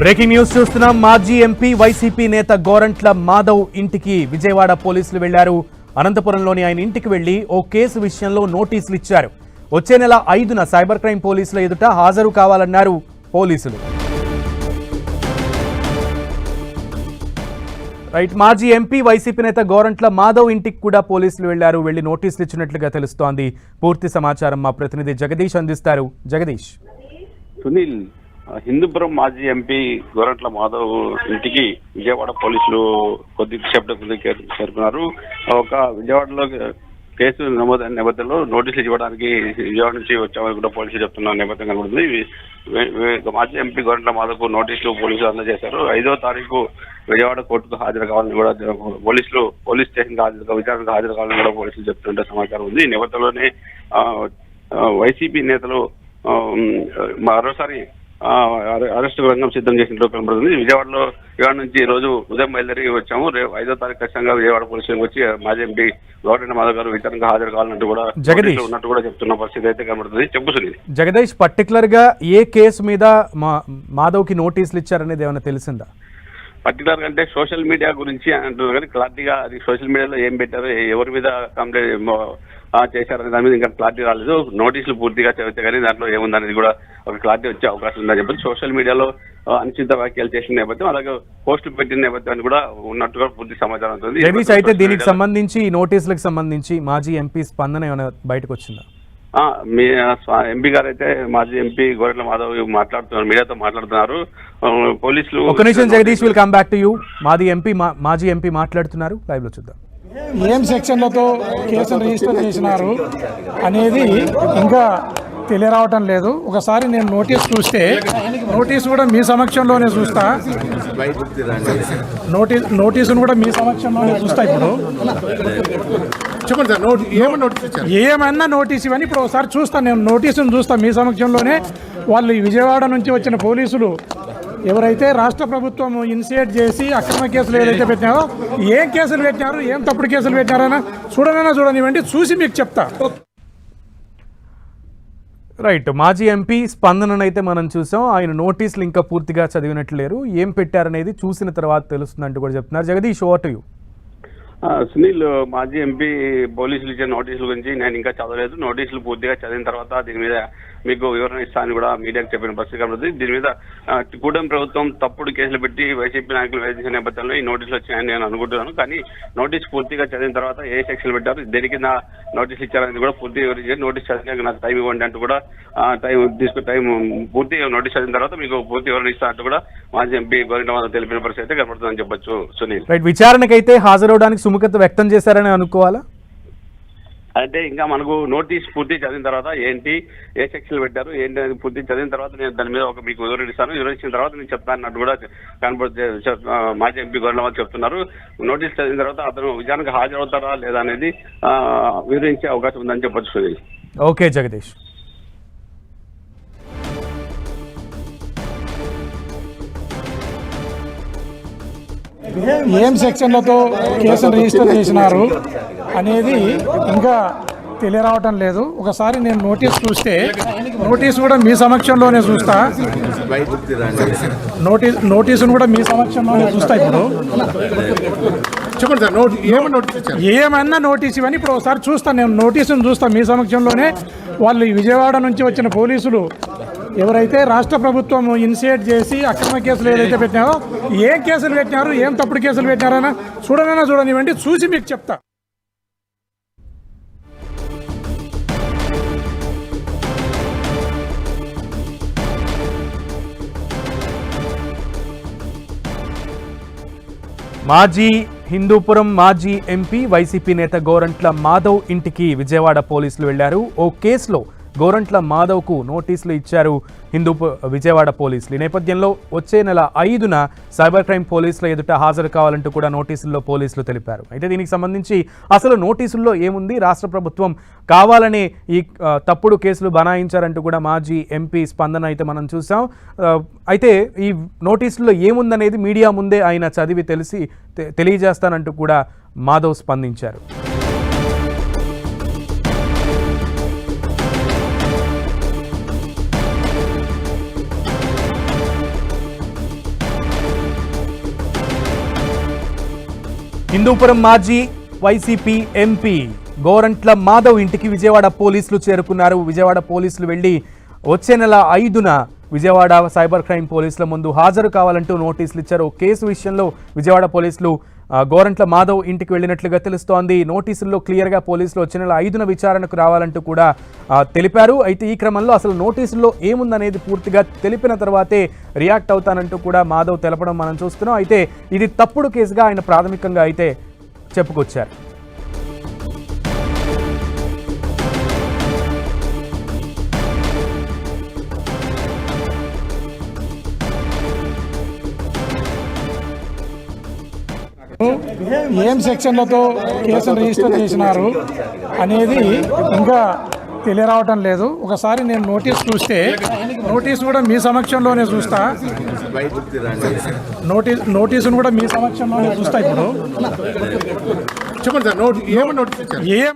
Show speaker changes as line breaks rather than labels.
Breaking news చూస్తున్నాం. మాజీ MP YCP నేత గోరంట్ల మాధవ్ ఇంటికి విజయవాడ పోలీసులు వెళ్లారు. అనంతపురంలోని ఆయన ఇంటికి వెళ్లి ఓ కేసు విషయంలో నోటీసులు ఇచ్చారు. వచ్చే నెల 5న సైబర్ క్రైమ్ పోలీసుల ఎదుట హాజరు కావాలన్నారు పోలీసులు. మాజీ ఎంపీ వైసీపీ నేత గోరంట్ల మాధవ్ ఇంటికి కూడా పోలీసులు వెళ్లారు. వెళ్లి నోటీసులు ఇచ్చినట్లుగా తెలుస్తోంది. పూర్తి సమాచారం మా ప్రతినిధి జగదీష్ అందిస్తారు. జగదీష్.
సునీల్, హిందూపురం మాజీ ఎంపీ గోరంట్ల మాధవ్ ఇంటికి విజయవాడ పోలీసులు కొద్దిసేపటి చేరుకున్నారు. ఒక విజయవాడలో కేసు నమోదైన నేపథ్యంలో నోటీసులు ఇవ్వడానికి విజయవాడ నుంచి వచ్చామని కూడా పోలీసులు చెప్తున్న నేపథ్యం కనబడుతుంది. మాజీ ఎంపీ గోరంట్ల మాధవ్కు నోటీసులు పోలీసులు అందజేశారు. 5వ తారీఖు విజయవాడ కోర్టుకు హాజరు కావాలని కూడా పోలీస్ స్టేషన్ విచారణకు హాజరు కావాలని కూడా పోలీసులు చెప్తుంటే సమాచారం ఉంది. ఈ నేపథ్యంలోనే వైసీపీ నేతలు మరోసారి అరెస్టు రంగం సిద్ధం చేసినట్టు కనబడుతుంది. విజయవాడ నుంచి ఈ రోజు ఉదయం బయలుదేరి వచ్చాము. రేపు 5వ తారీఖు ఖచ్చితంగా విజయవాడ పోలీసులకు వచ్చి మాజీ ఎంపీ గోరంట్ల మాధవ్ గారు విచారణకు హాజరు కావాలంటూ కూడా ఉన్నట్టు కూడా చెప్తున్న పరిస్థితి అయితే కనబడుతుంది. చెప్పు సునీల్.
జగదీష్, పర్టికులర్ గా ఏ కేసు మీద మాధవ్ కి నోటీసులు ఇచ్చారనేది ఏమైనా తెలిసిందా?
పర్టికులర్ గా అంటే సోషల్ మీడియా గురించి అంటున్నారు కానీ క్లారిటీగా అది సోషల్ మీడియాలో ఏం పెట్టారు, ఎవరి మీద కంప్లైంట్ చేశారనే దాని మీద ఇంకా క్లారిటీ రాలేదు. నోటీసులు పూర్తిగా చదివితే కానీ దాంట్లో ఏముందనేది కూడా ఒక క్లారిటీ వచ్చే అవకాశం ఉందని చెప్పి సోషల్ మీడియాలో అనుచిత వ్యాఖ్యలు చేసిన నేపథ్యం, అలాగే పోస్టులు పెట్టిన నేపథ్యాన్ని కూడా ఉన్నట్టుగా పూర్తి సమాచారం ఉంటుంది.
అయితే దీనికి సంబంధించి నోటీసులకు సంబంధించి మాజీ ఎంపీ స్పందన ఏమైనా బయటకు వచ్చిందా?
మీ ఎంపీ గారు అయితే మాజీ ఎంపీ గోరంట్ల మాధవ్ మాట్లాడుతున్నారు, మీడియాతో మాట్లాడుతున్నారు. పోలీసులు
ఒక నిమిషం Jagadish, will come back to you. మాజీ ఎంపీ మాట్లాడుతున్నారు, లైవ్ లో చూద్దాం.
ఏం సెక్షన్లతో కేసులు రిజిస్టర్ చేసినారు అనేది ఇంకా తెలియరావటం లేదు. ఒకసారి నేను నోటీస్ కూడా మీ సమక్షంలోనే చూస్తా. నోటీసును కూడా మీ సమక్షంలోనే చూస్తా. ఇప్పుడు ఏమన్నా నోటీస్ ఇవన్నీ ఇప్పుడు ఒకసారి చూస్తాను. నేను నోటీసును చూస్తా మీ సమక్షంలోనే. వాళ్ళు విజయవాడ నుంచి వచ్చిన పోలీసులు ఎవరైతే రాష్ట్ర ప్రభుత్వం ఇనిషియేట్ చేసి అక్రమ కేసులు ఏదైతే పెట్టినారో, ఏం కేసులు పెట్టినారు, ఏం తప్పుడు కేసులు పెట్టినారన్నా చూడనివ్వండి, చూసి మీకు చెప్తా.
మాజీ ఎంపీ స్పందననైతే మనం చూసాం. ఆయన నోటీసులు ఇంకా పూర్తిగా చదివినట్లు లేరు. ఏం పెట్టారనేది చూసిన తర్వాత తెలుస్తుందంటూ కూడా చెప్తున్నారు. Jagadish, over to you.
Sunil, మాజీ ఎంపీ పోలీసులు ఇచ్చిన నోటీసుల గురించి నేను ఇంకా చదవలేదు. నోటీసులు పూర్తిగా చదివిన తర్వాత దీని మీద మీకు వివరణ ఇస్తానని కూడా మీడియాకు చెప్పిన పరిస్థితి కనబడుతుంది. దీని మీద కూటమి ప్రభుత్వం తప్పుడు కేసులు పెట్టి వైసీపీ నాయకులు వేధించిన నేపథ్యంలో ఈ నోటీసులు వచ్చాయని నేను అనుకుంటున్నాను. కానీ నోటీస్ పూర్తిగా చదివిన తర్వాత ఏ సెక్షన్లు పెట్టారు, దేనికి నా నోటీసులు ఇచ్చారనేది కూడా పూర్తిగా వివరించి నోటీస్ చదివినాక నాకు టైం ఇవ్వండి అంటూ కూడా టైం పూర్తిగా నోటీస్ చదివిన తర్వాత మీకు పూర్తి వివరణ ఇస్తా అంటూ కూడా మాజీ ఎంపీ గోరంట్ల మాధవ్ తెలిపిన పరిస్థితి అయితే కనబడుతుందని చెప్పొచ్చు. సునీల్,
విచారణకైతే హాజరవడానికి సుముఖత వ్యక్తం చేశారని అనుకోవాలా?
అంటే ఇంకా మనకు నోటీస్ పూర్తి చదివిన తర్వాత ఏంటి, ఏ సెక్షన్లు పెట్టారు, ఏంటి అనేది పూర్తి చదివిన తర్వాత నేను దాని మీద మీకు వివరిస్తాను. వివరించిన తర్వాత నేను చెప్తాను అన్నట్టు కూడా మాజీ ఎంపీ గోరంట్ల మాధవ్ చెప్తున్నారు. నోటీస్ చదివిన తర్వాత అతను విచారణకు హాజరవుతారా లేదా అనేది వివరించే అవకాశం ఉందని చెప్పొచ్చు.
ఓకే జగదీష్.
ఏం సెక్షన్లతో కేసులు రిజిస్టర్ చేసినారు అనేది ఇంకా తెలియరావటం లేదు. ఒకసారి నేను నోటీస్ కూడా మీ సమక్షంలోనే చూస్తా. నోటీసును కూడా మీ సమక్షంలోనే చూస్తా. ఇప్పుడు ఏమన్నా నోటీస్ ఇవన్నీ ఇప్పుడు ఒకసారి చూస్తాను. నేను నోటీసును చూస్తా మీ సమక్షంలోనే. వాళ్ళు విజయవాడ నుంచి వచ్చిన పోలీసులు ఎవరైతే రాష్ట్ర ప్రభుత్వం ఇనిషియేట్ చేసి అక్రమ కేసులు ఏదైతే పెట్టినారో, ఏం కేసులు పెట్టినారు, ఏం తప్పుడు కేసులు పెట్టినారన్నా చూడనివ్వండి, చూసి మీకు చెప్తా.
హిందూపురం మాజీ ఎంపీ వైసీపీ నేత గోరంట్ల మాధవ్ ఇంటికి విజయవాడ పోలీసులు వెళ్లారు. ఓ కేసులో గోరంట్ల మాధవ్కు నోటీసులు ఇచ్చారు విజయవాడ పోలీసులు. ఈ నేపథ్యంలో వచ్చే నెల 5న సైబర్ క్రైమ్ పోలీసుల ఎదుట హాజరు కావాలంటూ కూడా నోటీసుల్లో పోలీసులు తెలిపారు. అయితే దీనికి సంబంధించి అసలు నోటీసుల్లో ఏముంది, రాష్ట్ర ప్రభుత్వం కావాలని ఈ తప్పుడు కేసులు బనాయించారంటూ కూడా మాజీ ఎంపీ స్పందన అయితే మనం చూసాం. అయితే ఈ నోటీసుల్లో ఏముందనేది మీడియా ముందే ఆయన చదివి తెలియజేస్తానంటూ కూడా మాధవ్ స్పందించారు. హిందూపురం మాజీ వైసీపీ ఎంపీ గోరంట్ల మాధవ్ ఇంటికి విజయవాడ పోలీసులు చేరుకున్నారు. విజయవాడ పోలీసులు వెళ్లి వచ్చే నెల 5న విజయవాడ సైబర్ క్రైమ్ పోలీసుల ముందు హాజరు కావాలంటూ నోటీసులు ఇచ్చారు. కేసు విషయంలో విజయవాడ పోలీసులు గోరంట్ల మాధవ్ ఇంటికి వెళ్ళినట్లుగా తెలుస్తోంది. నోటీసుల్లో క్లియర్గా పోలీసులు వచ్చే నెల 5న విచారణకు రావాలంటూ కూడా తెలిపారు. అయితే ఈ క్రమంలో అసలు నోటీసుల్లో ఏముందనేది పూర్తిగా తెలిపిన తర్వాతే రియాక్ట్ అవుతానంటూ కూడా మాధవ్ తెలపడం మనం చూస్తున్నాం. అయితే ఇది తప్పుడు కేసుగా ఆయన ప్రాథమికంగా అయితే చెప్పుకొచ్చారు.
ఏం సెక్షన్లతో కేసులు రిజిస్టర్ చేసినారు అనేది ఇంకా తెలియరావటం లేదు. ఒకసారి నేను నోటీస్ కూడా మీ సమక్షంలోనే చూస్తా. నోటీసును కూడా మీ సమక్షంలోనే చూస్తా. ఇప్పుడు చెప్పండి సార్, ఏం